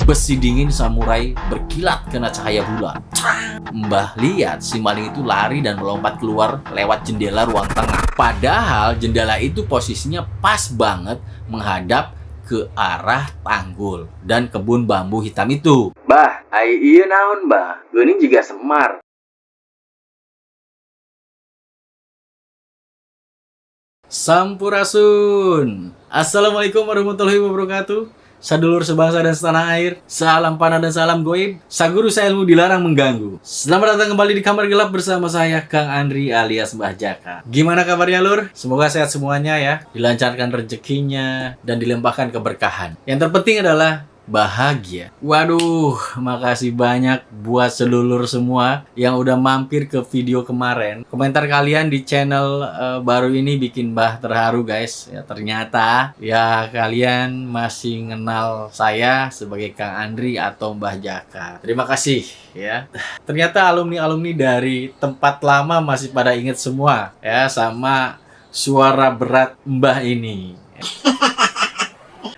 Besi dingin samurai berkilat kena cahaya bulan. Mbah lihat si maling itu lari dan melompat keluar lewat jendela ruang tengah. Padahal jendela itu posisinya pas banget menghadap ke arah tanggul dan kebun bambu hitam itu. Bah, iya naon bah, geuning juga Semar. Sampurasun. Assalamualaikum warahmatullahi wabarakatuh. Sadulur sebangsa dan setanah air, salam panah dan salam goib, saguru sailmu dilarang mengganggu. Selamat datang kembali di kamar gelap bersama saya Kang Andri alias Mbah Jaka. Gimana kabarnya lur? Semoga sehat semuanya ya, dilancarkan rezekinya dan dilimpahkan keberkahan. Yang terpenting adalah bahagia. Waduh, makasih banyak buat sedulur semua yang udah mampir ke video kemarin. Komentar kalian di channel baru ini bikin Mbah terharu guys. Ya, ternyata ya kalian masih kenal saya sebagai Kang Andri atau Mbah Jaka. Terima kasih ya. Ternyata alumni-alumni dari tempat lama masih pada inget semua ya sama suara berat Mbah ini.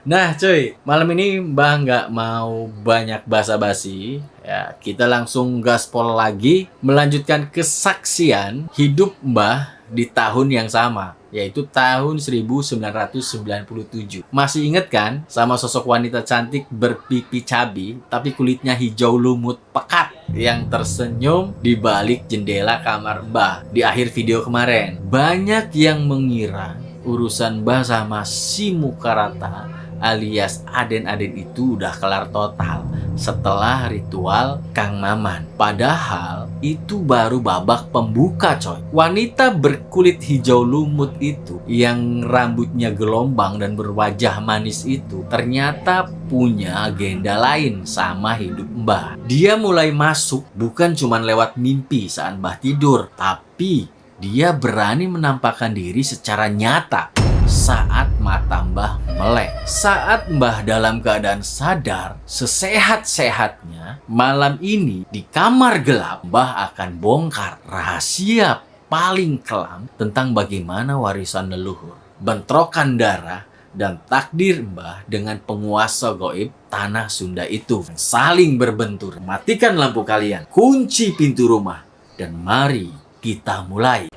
Nah cuy, malam ini Mbah nggak mau banyak basa-basi ya, kita langsung gaspol lagi melanjutkan kesaksian hidup Mbah di tahun yang sama, yaitu tahun 1997. Masih inget kan sama sosok wanita cantik berpipi cabi tapi kulitnya hijau lumut pekat yang tersenyum di balik jendela kamar Mbah di akhir video kemarin? Banyak yang mengira urusan Mbah sama si muka rata alias Aden-Aden itu udah kelar total setelah ritual Kang Maman. Padahal itu baru babak pembuka coy. Wanita berkulit hijau lumut itu yang rambutnya gelombang dan berwajah manis itu ternyata punya agenda lain sama hidup Mbah. Dia mulai masuk bukan cuma lewat mimpi saat Mbah tidur, tapi dia berani menampakkan diri secara nyata saat mata Mbah melek. Saat Mbah dalam keadaan sadar, sesehat-sehatnya, malam ini di kamar gelap, Mbah akan bongkar rahasia paling kelam tentang bagaimana warisan leluhur, bentrokan darah, dan takdir Mbah dengan penguasa gaib tanah Sunda itu. Saling berbentur. Matikan lampu kalian, kunci pintu rumah, dan mari kita mulai.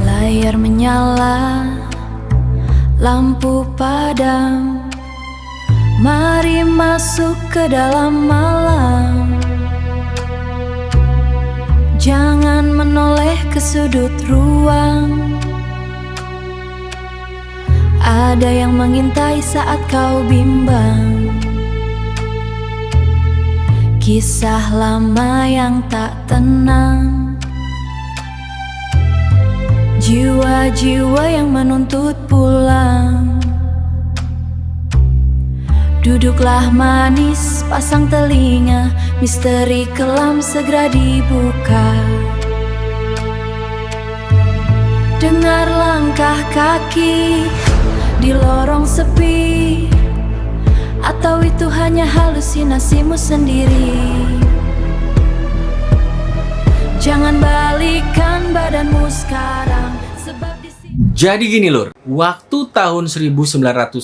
Layar menyala, lampu padam, mari masuk ke dalam malam. Jangan menoleh ke sudut ruang, ada yang mengintai saat kau bimbang. Kisah lama yang tak tenang, jiwa-jiwa yang menuntut pulang. Duduklah manis, pasang telinga, misteri kelam segera dibuka. Dengar langkah kaki di lorong sepi, atau itu hanya halusinasimu sendiri? Jangan balikan badanmu sekarang, sebab di sini. Jadi gini lur, waktu tahun 1997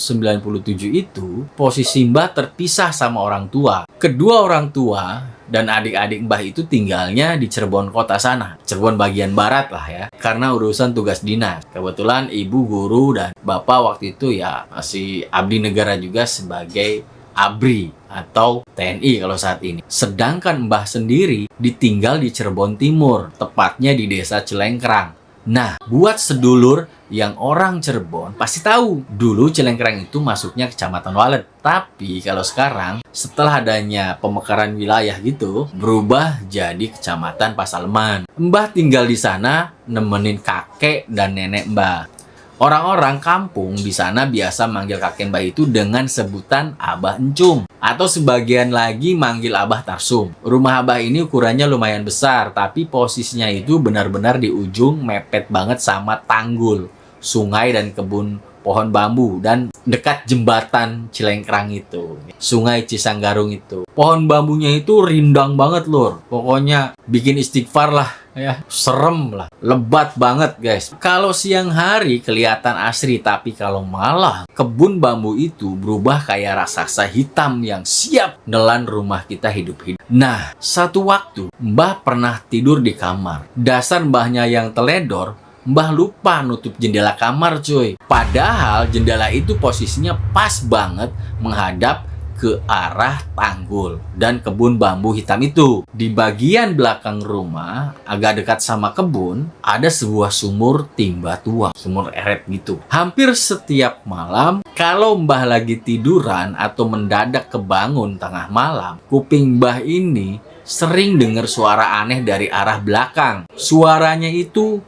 itu posisi Mbah terpisah sama orang tua. Kedua orang tua dan adik-adik Mbah itu tinggalnya di Cirebon kota sana, Cirebon bagian barat lah ya, karena urusan tugas dinas. Kebetulan ibu guru dan bapak waktu itu ya masih abdi negara juga sebagai ABRI atau TNI kalau saat ini. Sedangkan Mbah sendiri ditinggal di Cirebon Timur, tepatnya di desa Cilengkrang. Nah, buat sedulur yang orang Cirebon pasti tahu dulu Cilengkrang itu masuknya Kecamatan Walet. Tapi kalau sekarang setelah adanya pemekaran wilayah gitu berubah jadi Kecamatan Pasalman. Mbah tinggal di sana nemenin kakek dan nenek Mbah. Orang-orang kampung di sana biasa manggil kakek Mbah itu dengan sebutan Abah Encum, atau sebagian lagi manggil Abah Tarsum. Rumah Abah ini ukurannya lumayan besar, tapi posisinya itu benar-benar di ujung mepet banget sama tanggul, sungai dan kebun pohon bambu dan dekat jembatan Cilengkrang itu, Sungai Cisanggarung itu. Pohon bambunya itu rindang banget lur. Pokoknya bikin istighfar lah ya, serem lah, lebat banget guys. Kalau siang hari kelihatan asri, tapi kalau malam kebun bambu itu berubah kayak raksasa hitam yang siap nelan rumah kita hidup-hidup. Nah, satu waktu Mbah pernah tidur di kamar. Dasar mbahnya yang teledor, Mbah lupa nutup jendela kamar cuy. Padahal jendela itu posisinya pas banget menghadap ke arah tanggul dan kebun bambu hitam itu. Di bagian belakang rumah, agak dekat sama kebun, ada sebuah sumur timba tua, sumur eret gitu. Hampir setiap malam, kalau Mbah lagi tiduran atau mendadak kebangun tengah malam, kuping Mbah ini sering dengar suara aneh dari arah belakang. Suaranya itu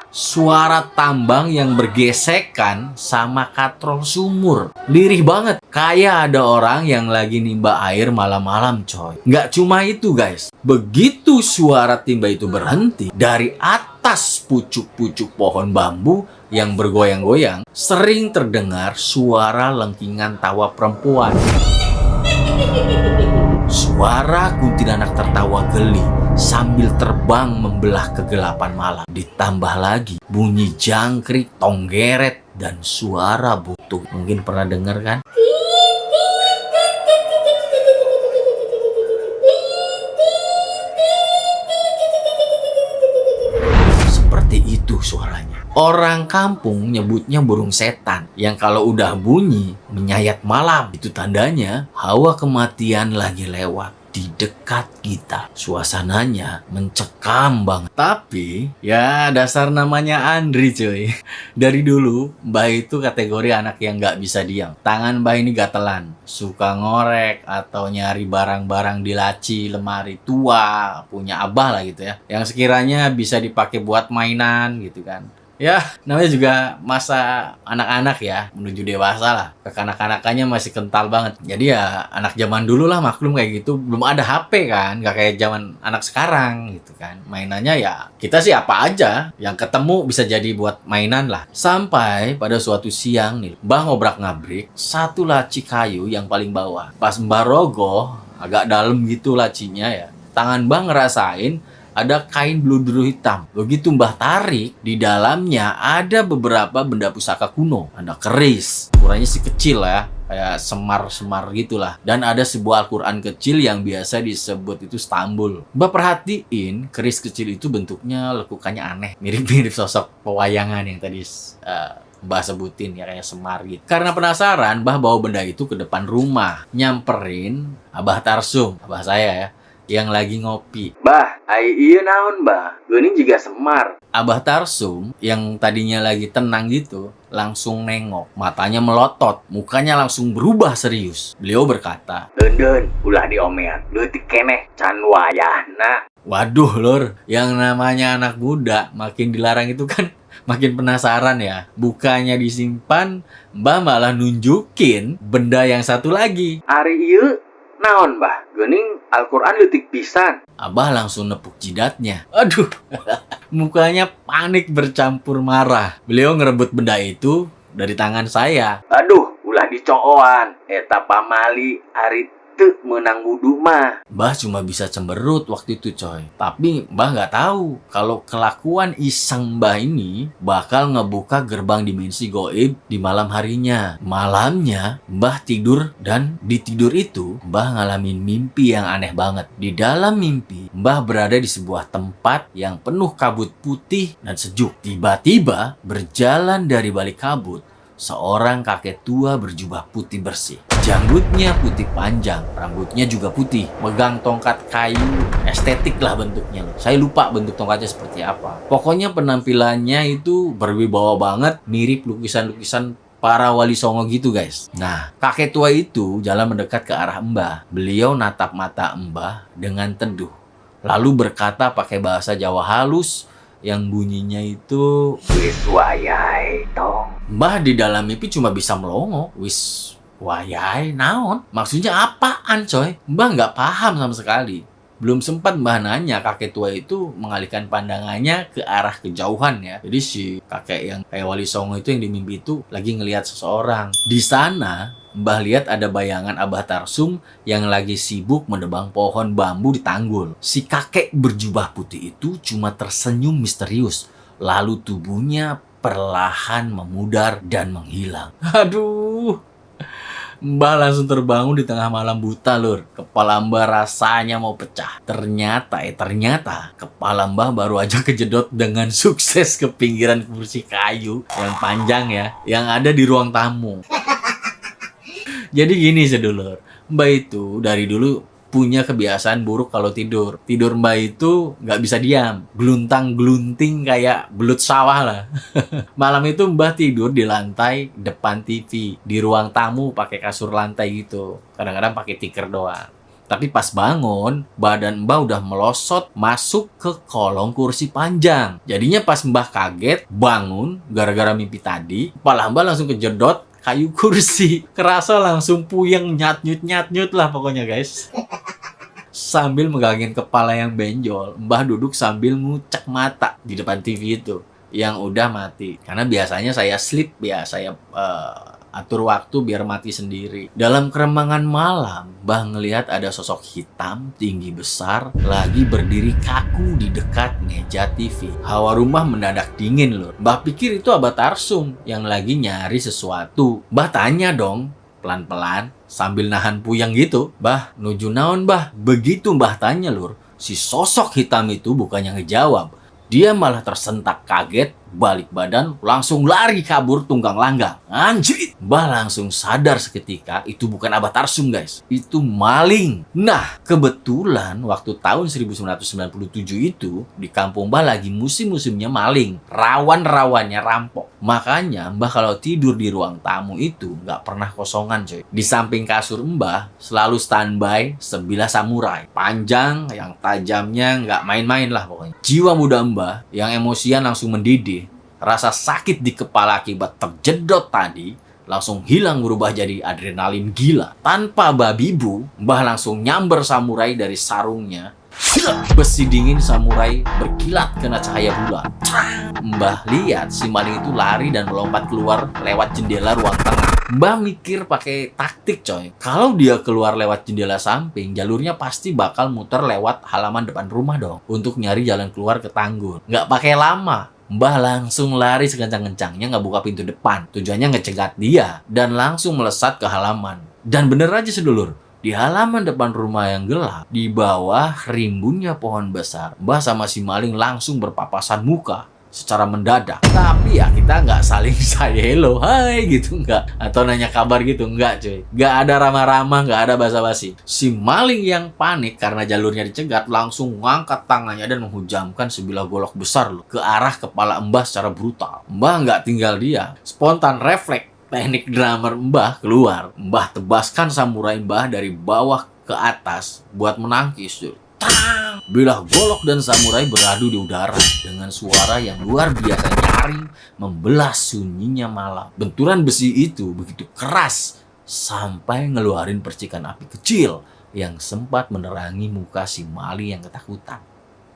suara tambang yang bergesekan sama katrol sumur. Lirih banget. Kayak ada orang yang lagi nimba air malam-malam coy. Nggak cuma itu guys. Begitu suara timba itu berhenti, dari atas pucuk-pucuk pohon bambu yang bergoyang-goyang, sering terdengar suara lengkingan tawa perempuan. Suara kuntilanak tertawa geli sambil terbang membelah kegelapan malam. Ditambah lagi bunyi jangkrik, tonggeret, dan suara butut. Mungkin pernah dengar kan? Seperti itu suaranya. Orang kampung nyebutnya burung setan, yang kalau udah bunyi menyayat malam. Itu tandanya hawa kematian lagi lewat di dekat kita. Suasananya mencekam banget. Tapi ya dasar namanya Andri cuy. Dari dulu Mbah itu kategori anak yang nggak bisa diam. Tangan Mbah ini gatelan, suka ngorek atau nyari barang-barang di laci, lemari tua punya Abah lah gitu ya, yang sekiranya bisa dipakai buat mainan gitu kan. Ya, namanya juga masa anak-anak ya, menuju dewasa lah. Kekanak-kanakannya masih kental banget. Jadi ya anak zaman dulu lah, maklum kayak gitu. Belum ada HP kan, gak kayak zaman anak sekarang gitu kan. Mainannya ya kita sih apa aja yang ketemu bisa jadi buat mainan lah. Sampai pada suatu siang nih, Mbah ngobrak-ngabrik satu laci kayu yang paling bawah. Pas Mbah rogoh, agak dalam gitu lacinya ya, tangan Mbah ngerasain ada kain bludru hitam. Begitu Mbah tarik, di dalamnya ada beberapa benda pusaka kuno. Ada keris, ukurannya sih kecil ya, kayak semar-semar gitulah. Dan ada sebuah Al-Quran kecil yang biasa disebut itu Stambul. Mbah perhatiin, keris kecil itu bentuknya lekukannya aneh, mirip-mirip sosok pewayangan yang tadi Mbah sebutin ya, kayak semar gitu. Karena penasaran, Mbah bawa benda itu ke depan rumah, nyamperin Abah Tarsum, abah saya ya, yang lagi ngopi. Bah, iya naon bah, geuning juga semar. Abah Tarsum yang tadinya lagi tenang gitu, langsung nengok, matanya melotot, mukanya langsung berubah serius. Beliau berkata, "Deun, ulah diomean, leutik keneh can wayahna." Waduh lur, yang namanya anak muda makin dilarang itu kan makin penasaran ya. Bukannya disimpan, Mbah malah nunjukin benda yang satu lagi. Ari ieu naon bah, geuning Al-Quran leutik pisan. Abah langsung nepuk jidatnya. Aduh, mukanya panik bercampur marah. Beliau ngerebut benda itu dari tangan saya. Aduh, ulah dicooan. Eta pamali ari teu menang wudu mah. Mbah cuma bisa cemberut waktu itu coy. Tapi Mbah nggak tahu kalau kelakuan iseng Mbah ini bakal ngebuka gerbang dimensi goib di malam harinya. Malamnya Mbah tidur, dan di tidur itu Mbah ngalamin mimpi yang aneh banget. Di dalam mimpi Mbah berada di sebuah tempat yang penuh kabut putih dan sejuk. Tiba-tiba berjalan dari balik kabut seorang kakek tua berjubah putih bersih. Janggutnya putih panjang, rambutnya juga putih, megang tongkat kayu, estetik lah bentuknya. Saya lupa bentuk tongkatnya seperti apa. Pokoknya penampilannya itu berwibawa banget, mirip lukisan-lukisan para wali songo gitu guys. Nah, kakek tua itu jalan mendekat ke arah Mbah. Beliau natap mata Mbah dengan teduh, lalu berkata pakai bahasa Jawa halus yang bunyinya itu, "Wis wayai tong." Mbah di dalam mimpi cuma bisa melongo. Wis wayai naon? Maksudnya apaan coy? Mbah nggak paham sama sekali. Belum sempat Mbah nanya, kakek tua itu mengalihkan pandangannya ke arah kejauhan ya. Jadi si kakek yang kayak Wali Songo itu yang di mimpi itu lagi ngelihat seseorang. Di sana Mbah lihat ada bayangan Abah Tarsum yang lagi sibuk menebang pohon bambu di tanggul. Si kakek berjubah putih itu cuma tersenyum misterius. Lalu tubuhnya perlahan memudar dan menghilang. Aduh, Mbah langsung terbangun di tengah malam buta, Lur. Kepala Mbah rasanya mau pecah. Ternyata kepala Mbah baru aja kejedot dengan sukses ke pinggiran kursi kayu yang panjang ya, yang ada di ruang tamu. Jadi gini sedulur, Mbah itu dari dulu punya kebiasaan buruk kalau tidur. Tidur Mbah itu nggak bisa diam, geluntang-gelunting kayak belut sawah lah. Malam itu Mbah tidur di lantai depan TV, di ruang tamu pakai kasur lantai gitu. Kadang-kadang pakai tikar doang. Tapi pas bangun, badan Mbah udah melosot masuk ke kolong kursi panjang. Jadinya pas Mbah kaget, bangun gara-gara mimpi tadi, kepala Mbah langsung kejedot kayu kursi. Kerasa langsung puyeng, nyat-nyut lah pokoknya guys. Sambil megangin kepala yang benjol, Mbah duduk sambil ngucek mata di depan TV itu yang udah mati. Karena biasanya saya sleep ya, saya atur waktu biar mati sendiri. Dalam keremangan malam, Mbah ngelihat ada sosok hitam tinggi besar lagi berdiri kaku di dekat meja TV. Hawa rumah mendadak dingin, Lur. Mbah pikir itu Abah Tarsum yang lagi nyari sesuatu. Mbah tanya dong, pelan-pelan sambil nahan puyeng gitu. "Mbah, nuju naon, Mbah?" Begitu Mbah tanya, Lur, si sosok hitam itu bukannya ngejawab. Dia malah tersentak kaget, balik badan, langsung lari kabur tunggang langgang. Anjir! Mbah langsung sadar seketika itu bukan Abah Tarsum guys. Itu maling. Nah, kebetulan waktu tahun 1997 itu di kampung Mbah lagi musim-musimnya maling. Rawan-rawannya rampok. Makanya Mbah kalau tidur di ruang tamu itu nggak pernah kosongan coy. Di samping kasur Mbah selalu standby sebilah samurai. Panjang, yang tajamnya nggak main-main lah pokoknya. Jiwa muda Mbah yang emosian langsung mendidih. Rasa sakit di kepala akibat terjedot tadi langsung hilang berubah jadi adrenalin gila. Tanpa babi bu, Mbah langsung nyamber samurai dari sarungnya. Besi dingin samurai berkilat kena cahaya bulan. Mbah lihat si maling itu lari dan melompat keluar lewat jendela ruang tengah. Mbah mikir pakai taktik coy. Kalau dia keluar lewat jendela samping, jalurnya pasti bakal muter lewat halaman depan rumah dong. Untuk nyari jalan keluar ke tanggul. Nggak pakai lama, Mbah langsung lari sekencang-kencangnya nggak buka pintu depan. Tujuannya ngecegat dia dan langsung melesat ke halaman. Dan bener aja sedulur, di halaman depan rumah yang gelap, di bawah rimbunnya pohon besar, Mbah sama si maling langsung berpapasan muka secara mendadak. Tapi ya kita nggak saling say hello, hai gitu nggak. Atau nanya kabar gitu, nggak cuy. Nggak ada ramah-ramah, nggak ada basa-basi. Si maling yang panik karena jalurnya dicegat langsung ngangkat tangannya dan menghujamkan sebilah golok besar loh ke arah kepala Mbah secara brutal. Mbah nggak tinggal diam. Spontan refleks teknik drummer Mbah keluar. Mbah tebaskan samurai Mbah dari bawah ke atas buat menangkis cuy. Bilah golok dan samurai beradu di udara dengan suara yang luar biasa nyaring membelah sunyinya malam. Benturan besi itu begitu keras sampai ngeluarin percikan api kecil yang sempat menerangi muka si maling yang ketakutan.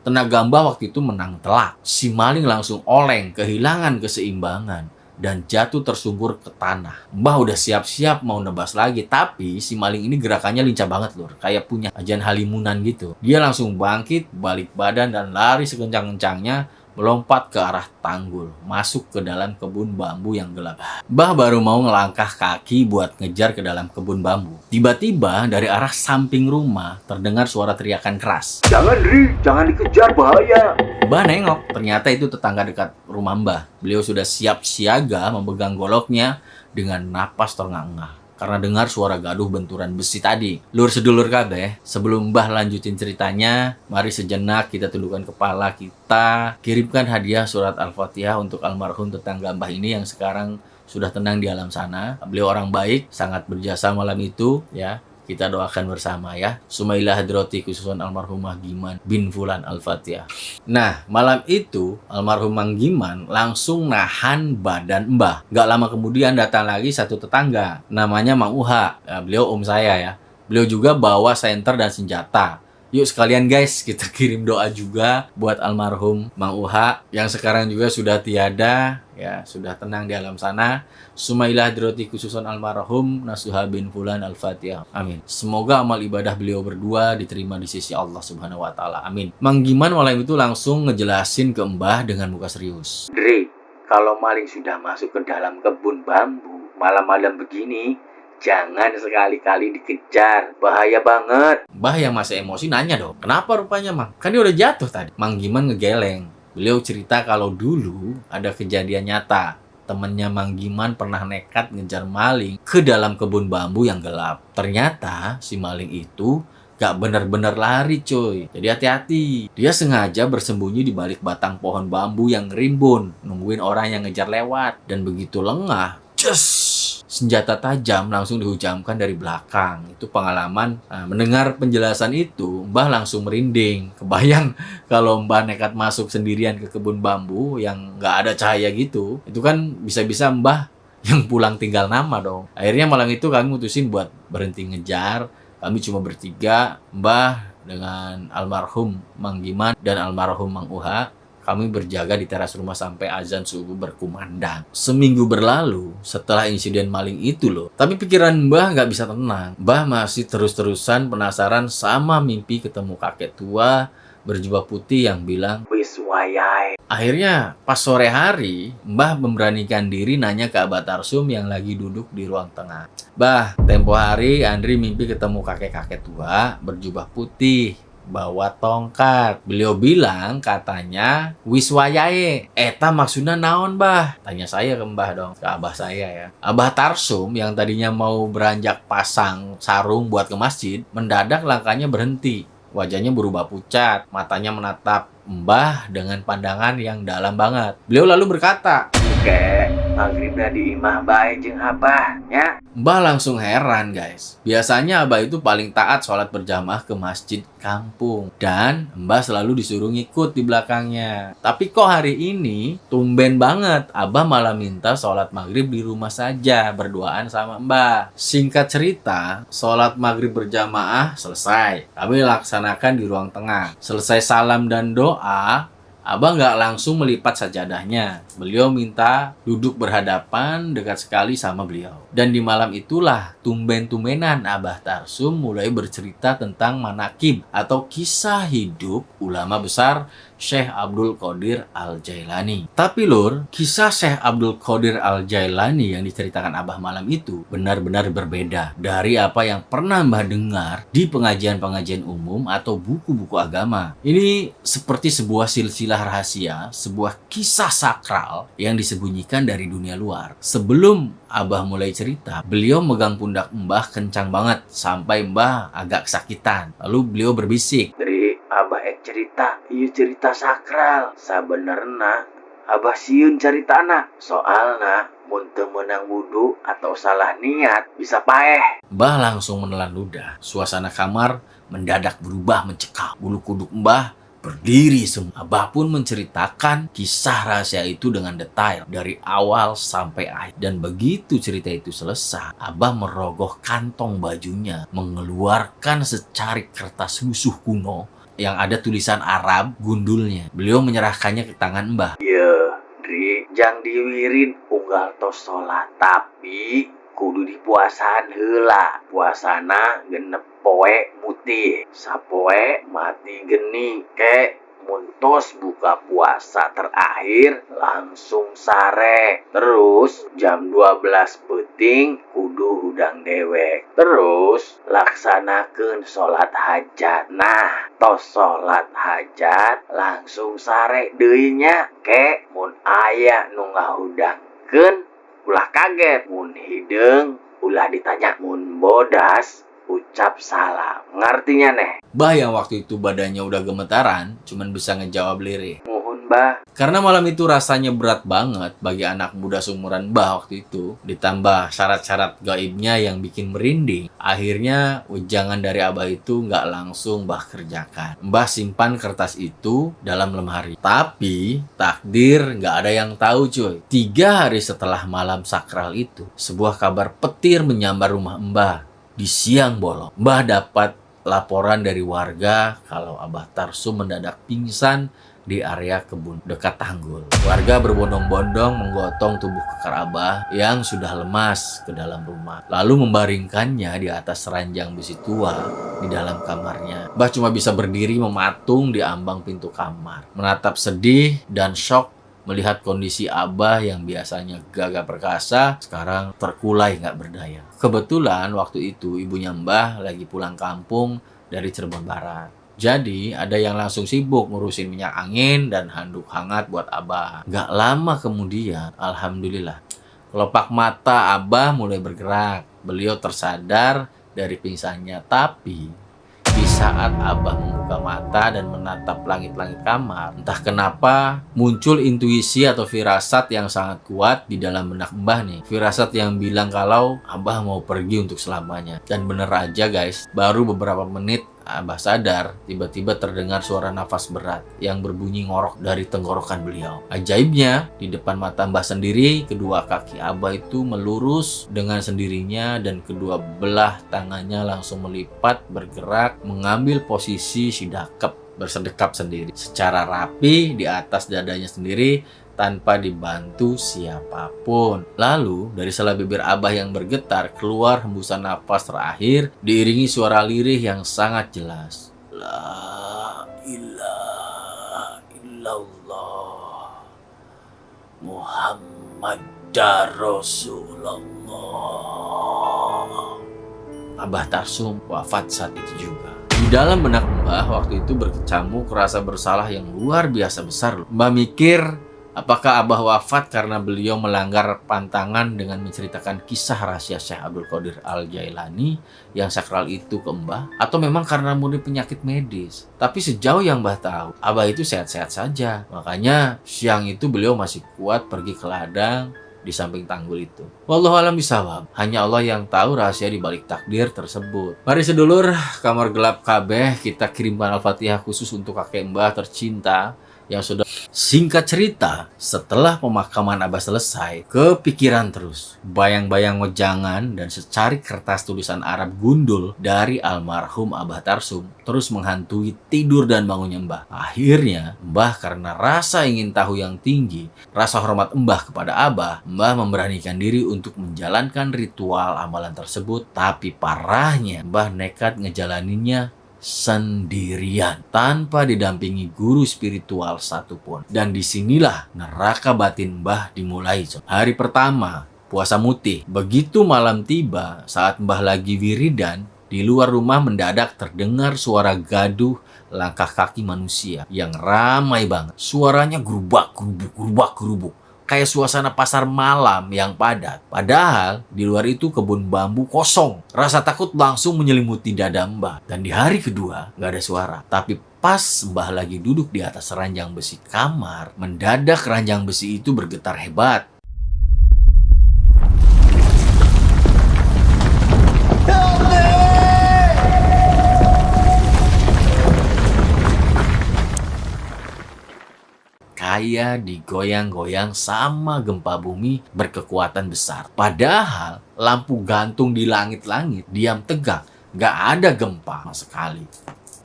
Tenaga Mbah waktu itu menang telak. Si maling langsung oleng, kehilangan keseimbangan dan jatuh tersungkur ke tanah. Mbah udah siap-siap mau nebas lagi, tapi si maling ini gerakannya lincah banget lur, kayak punya ajan halimunan gitu. Dia langsung bangkit, balik badan dan lari sekencang-kencangnya melompat ke arah tanggul, masuk ke dalam kebun bambu yang gelap. Mbah baru mau ngelangkah kaki buat ngejar ke dalam kebun bambu. Tiba-tiba dari arah samping rumah terdengar suara teriakan keras. "Jangan Ri, jangan dikejar, bahaya." Mbah nengok, ternyata itu tetangga dekat rumah Mbah. Beliau sudah siap siaga memegang goloknya dengan napas terengah-engah karena dengar suara gaduh benturan besi tadi. Lur sedulur kabeh, sebelum Mbah lanjutin ceritanya, mari sejenak kita tundukkan kepala kita, kirimkan hadiah surat Al-Fatihah untuk almarhum tetangga Mbah ini yang sekarang sudah tenang di alam sana. Beliau orang baik, sangat berjasa malam itu ya. Kita doakan bersama ya. Sumailah hadrati khususan almarhumah Giman bin Fulan Al-Fatihah. Nah, malam itu almarhum Mang Giman langsung nahan badan Mbah. Gak lama kemudian datang lagi satu tetangga. Namanya Mang Uha. Ya, beliau om saya ya. Beliau juga bawa senter dan senjata. Yuk sekalian guys, kita kirim doa juga buat almarhum Mang Uha yang sekarang juga sudah tiada, ya sudah tenang di alam sana. Sumailah hadrati khususon almarhum Nasuha bin Fulan Al-Fatihah. Amin. Semoga amal ibadah beliau berdua diterima di sisi Allah Subhanahu wa taala. Amin. Mang Giman malam itu langsung ngejelasin ke Mbah dengan muka serius. Dri, kalau maling sudah masuk ke dalam kebun bambu malam-malam begini, jangan sekali-kali dikejar, bahaya banget. Mbah yang masih emosi nanya dong, kenapa rupanya Mang? Kan dia udah jatuh tadi. Mang Giman ngegeleng. Beliau cerita kalau dulu ada kejadian nyata. Temennya Mang Giman pernah nekat ngejar maling ke dalam kebun bambu yang gelap. Ternyata si maling itu gak bener-bener lari coy. Jadi hati-hati. Dia sengaja bersembunyi di balik batang pohon bambu yang rimbun, nungguin orang yang ngejar lewat. Dan begitu lengah, senjata tajam langsung dihujamkan dari belakang. Itu pengalaman. Nah, mendengar penjelasan itu, Mbah langsung merinding. Kebayang kalau Mbah nekat masuk sendirian ke kebun bambu yang nggak ada cahaya gitu. Itu kan bisa-bisa Mbah yang pulang tinggal nama dong. Akhirnya malam itu kami mutusin buat berhenti ngejar. Kami cuma bertiga, Mbah dengan almarhum Mang Giman dan almarhum Mang Uha. Kami berjaga di teras rumah sampai azan subuh berkumandang. Seminggu berlalu setelah insiden maling itu loh. Tapi pikiran Mbah nggak bisa tenang. Mbah masih terus-terusan penasaran sama mimpi ketemu kakek tua berjubah putih yang bilang, Wis wayai. akhirnya pas sore hari, Mbah memberanikan diri nanya ke Abah Tarsum yang lagi duduk di ruang tengah. Bah, tempo hari Andri mimpi ketemu kakek-kakek tua berjubah putih, bawa tongkat. Beliau bilang katanya wiswayae. Eta maksudnya naon bah? Tanya saya ke Mbah dong, ke Abah saya ya. Abah Tarsum yang tadinya mau beranjak pasang sarung buat ke masjid, mendadak langkahnya berhenti. Wajahnya berubah pucat, matanya menatap Mbah dengan pandangan yang dalam banget. Beliau lalu berkata, Oke, maghribna di imah bae jeung abah nya. Mbah langsung heran guys. Biasanya Abah itu paling taat sholat berjamaah ke masjid kampung. Dan Mbah selalu disuruh ngikut di belakangnya. Tapi kok hari ini tumben banget Abah malah minta sholat maghrib di rumah saja berduaan sama Mbah. Singkat cerita, sholat maghrib berjamaah selesai. Kami laksanakan di ruang tengah. Selesai salam dan doa, Abah nggak langsung melipat sajadahnya. Beliau minta duduk berhadapan dekat sekali sama beliau. Dan di malam itulah tumben-tumbenan Abah Tarsum mulai bercerita tentang manakib atau kisah hidup ulama besar Syekh Abdul Qadir Al-Jailani. Tapi lur, kisah Syekh Abdul Qadir Al-Jailani yang diceritakan Abah malam itu benar-benar berbeda dari apa yang pernah Mbah dengar di pengajian-pengajian umum atau buku-buku agama. Ini seperti sebuah silsilah rahasia, sebuah kisah sakral yang disembunyikan dari dunia luar. Sebelum Abah mulai cerita, beliau megang pundak Mbah kencang banget sampai Mbah agak kesakitan. Lalu beliau berbisik, Dari abah cerita, ieu cerita sakral. Sabenerna abah sieun caritana. Soalna mun teu meunang wudu atau salah niat bisa paeh. Mbah langsung menelan ludah. Suasana kamar mendadak berubah mencekam. Bulu kuduk Mbah berdiri semua. Abah pun menceritakan kisah rahasia itu dengan detail dari awal sampai akhir. Dan begitu cerita itu selesai, Abah merogoh kantong bajunya, mengeluarkan secari kertas lusuh kuno yang ada tulisan Arab gundulnya. Beliau menyerahkannya ke tangan Mbah. Ye, Dri, jang diwirin unggal tos sholat, tapi kudu dipuasaan heula. Puasana genep poe mutih, sapoe mati geni. Ke muntos buka puasa terakhir langsung sare. Terus jam 12 peuting kudu hudang dewek. Terus laksanakeun sholat hajat. Nah, tos sholat hajat langsung sare deui nya. Ke mun aya nu ngahudangkeun ulah kaget, mun hideung ulah ditanya, mun bodas ucap salam. Ngartinya neh? Mbah yang waktu itu badannya udah gemetaran, cuman bisa ngejawab lirih. Muhun bah. Karena malam itu rasanya berat banget bagi anak muda seumuran Mbah waktu itu, ditambah syarat-syarat gaibnya yang bikin merinding, akhirnya ujangan dari Abah itu nggak langsung Mbah kerjakan. Mbah simpan kertas itu dalam lemari. Tapi takdir nggak ada yang tahu cuy. 3 hari setelah malam sakral itu, sebuah kabar petir menyambar rumah Mbah. Di siang bolong, Mbah dapat laporan dari warga kalau Abah Tarsum mendadak pingsan di area kebun dekat tanggul. Warga berbondong-bondong menggotong tubuh kekar Abah yang sudah lemas ke dalam rumah, lalu membaringkannya di atas ranjang besi tua di dalam kamarnya. Abah cuma bisa berdiri mematung di ambang pintu kamar, menatap sedih dan syok melihat kondisi Abah yang biasanya gagah perkasa sekarang terkulai nggak berdaya. Kebetulan waktu itu ibunya Mbah lagi pulang kampung dari Cirebon Barat. Jadi ada yang langsung sibuk ngurusin minyak angin dan handuk hangat buat Abah. Gak lama kemudian, alhamdulillah, kelopak mata Abah mulai bergerak. Beliau tersadar dari pingsannya. Tapi di saat Abah membuka mata dan menatap langit-langit kamar, entah kenapa muncul intuisi atau firasat yang sangat kuat di dalam benak Mbah nih. Firasat yang bilang kalau Abah mau pergi untuk selamanya. Dan bener aja guys, baru beberapa menit Abah sadar, tiba-tiba terdengar suara nafas berat yang berbunyi ngorok dari tenggorokan beliau. Ajaibnya, di depan mata Mbah sendiri, kedua kaki Abah itu melurus dengan sendirinya dan kedua belah tangannya langsung melipat, bergerak, mengambil posisi sidakep, bersedekap sendiri secara rapi di atas dadanya sendiri tanpa dibantu siapapun. Lalu dari sela bibir Abah yang bergetar keluar hembusan nafas terakhir diiringi suara lirih yang sangat jelas. La ilaha illallah Muhammadar Rasulullah. Abah Tarsum wafat saat itu juga. Di dalam benak Mbah waktu itu berkecamuk rasa bersalah yang luar biasa besar. Mbah mikir, apakah Abah wafat karena beliau melanggar pantangan dengan menceritakan kisah rahasia Syekh Abdul Qadir Al-Jailani yang sakral itu ke Mbah? Atau memang karena murni penyakit medis? Tapi sejauh yang Mbah tahu, Abah itu sehat-sehat saja. Makanya siang itu beliau masih kuat pergi ke ladang di samping tanggul itu. Wallahu a'lam bishawab. Hanya Allah yang tahu rahasia di balik takdir tersebut. Mari sedulur, kamar gelap kabeh, kita kirimkan Al-Fatihah khusus untuk kakek Mbah tercinta yang sudah. Singkat cerita, setelah pemakaman Abah selesai, kepikiran terus bayang-bayang wejangan dan secari kertas tulisan Arab gundul dari almarhum Abah Tarsum terus menghantui tidur dan bangunnya Mbah. Akhirnya, Mbah karena rasa ingin tahu yang tinggi, rasa hormat Mbah kepada Abah, Mbah memberanikan diri untuk menjalankan ritual amalan tersebut. Tapi parahnya, Mbah nekat ngejalaninnya sendirian tanpa didampingi guru spiritual satupun. Dan disinilah neraka batin Mbah dimulai. Hari pertama puasa mutih. Begitu malam tiba, saat Mbah lagi wiridan, di luar rumah mendadak terdengar suara gaduh langkah kaki manusia yang ramai banget. Suaranya gerubak gerubuk, kayak suasana pasar malam yang padat. Padahal di luar itu kebun bambu kosong. Rasa takut langsung menyelimuti dada Mbah. Dan di hari kedua gak ada suara. Tapi pas Mbah lagi duduk di atas ranjang besi kamar, mendadak ranjang besi itu bergetar hebat. Kayak digoyang-goyang sama gempa bumi berkekuatan besar. Padahal lampu gantung di langit-langit diam tegak, gak ada gempa sama sekali.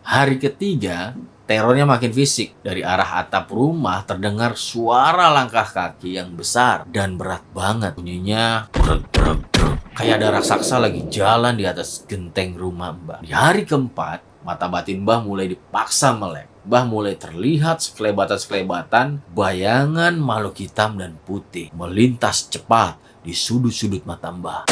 Hari ketiga, terornya makin fisik. Dari arah atap rumah terdengar suara langkah kaki yang besar dan berat banget. Bunyinya kayak ada raksasa lagi jalan di atas genteng rumah Mbah. Di hari keempat, mata batin Mbah mulai dipaksa melek. Mbah mulai terlihat sekelebatan-sekelebatan bayangan makhluk hitam dan putih melintas cepat di sudut-sudut mata Mbah.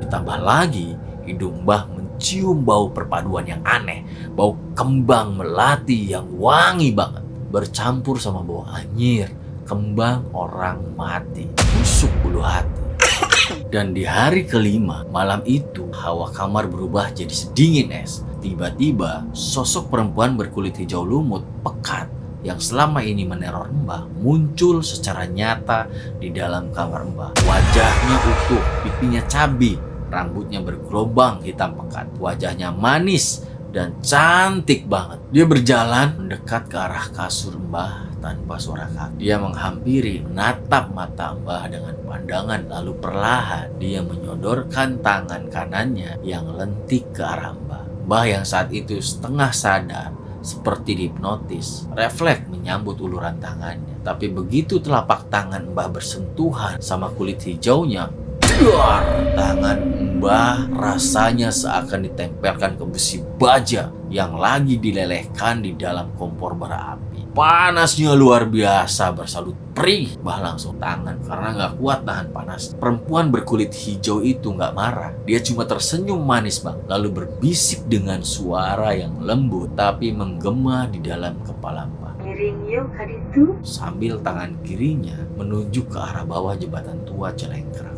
Ditambah lagi, hidung Mbah mencium bau perpaduan yang aneh, bau kembang melati yang wangi banget, bercampur sama bau anyir, kembang orang mati, busuk bulu hati. Dan di hari kelima, malam itu, hawa kamar berubah jadi sedingin es. Tiba-tiba, sosok perempuan berkulit hijau lumut, pekat, yang selama ini meneror Mbah, muncul secara nyata di dalam kamar Mbah. Wajahnya utuh, pipinya cabi, rambutnya bergelombang hitam pekat. Wajahnya manis dan cantik banget. Dia berjalan mendekat ke arah kasur Mbah tanpa suara kaki. Dia menghampiri, menatap mata Mbah dengan pandangan, lalu perlahan dia menyodorkan tangan kanannya yang lentik ke arah Mbah. Mbah yang saat itu setengah sadar, seperti dihipnotis, refleks menyambut uluran tangannya. Tapi begitu telapak tangan Mbah bersentuhan sama kulit hijaunya, tangan Mbah rasanya seakan ditempelkan ke besi baja yang lagi dilelehkan di dalam kompor bara api. Panasnya luar biasa, bersalut perih. Mbah langsung tangan karena nggak kuat nahan panas. Perempuan berkulit hijau itu nggak marah. Dia cuma tersenyum manis, Bang. Lalu berbisik dengan suara yang lembut tapi menggema di dalam kepala Mbah. Miring yuk kaditu. Sambil tangan kirinya menunjuk ke arah bawah jembatan tua Celengkrang.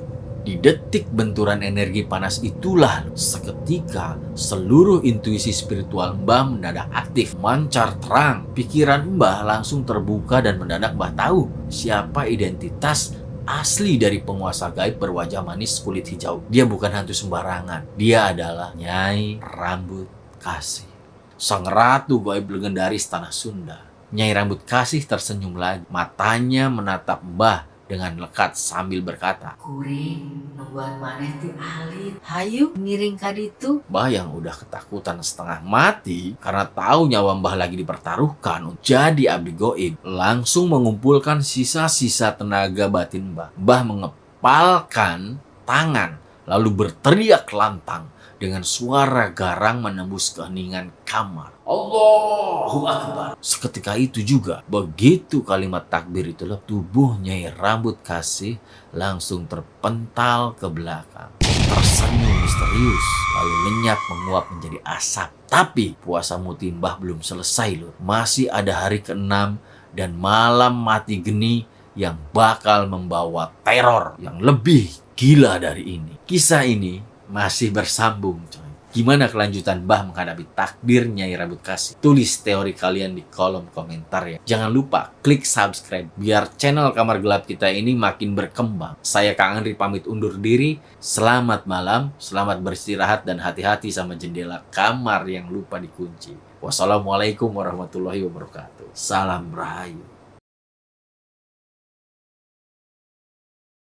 Di detik benturan energi panas itulah seketika seluruh intuisi spiritual Mbah mendadak aktif, mancar terang. Pikiran Mbah langsung terbuka dan mendadak Mbah tahu siapa identitas asli dari penguasa gaib berwajah manis kulit hijau. Dia bukan hantu sembarangan. Dia adalah Nyai Rambut Kasih, sang ratu gaib legendaris tanah Sunda. Nyai Rambut Kasih tersenyum lagi. Matanya menatap Mbah dengan lekat sambil berkata, Kuring, nungguan maneh ti alit. Hayu, ngiring kaditu. Mbah yang udah ketakutan setengah mati karena tahu nyawa Mbah lagi dipertaruhkan jadi abdi goib, langsung mengumpulkan sisa-sisa tenaga batin Mbah. Mbah mengepalkan tangan lalu berteriak lantang dengan suara garang menembus keheningan kamar. Allahu Akbar. Seketika itu juga, begitu kalimat takbir itu, tubuh Nyai Rambut Kasih langsung terpental ke belakang. Tersenyum misterius, lalu lenyap menguap menjadi asap. Tapi puasa muti Mbah belum selesai loh. Masih ada hari ke-6 dan malam mati geni yang bakal membawa teror yang lebih gila dari ini. Kisah ini masih bersambung, coy. Gimana kelanjutan Mbah menghadapi takdir Nyai Rambut Kasih? Tulis teori kalian di kolom komentar ya. Jangan lupa klik subscribe biar channel Kamar Gelap kita ini makin berkembang. Saya Kang Andri pamit undur diri. Selamat malam, selamat beristirahat dan hati-hati sama jendela kamar yang lupa dikunci. Wassalamualaikum warahmatullahi wabarakatuh. Salam Rahayu.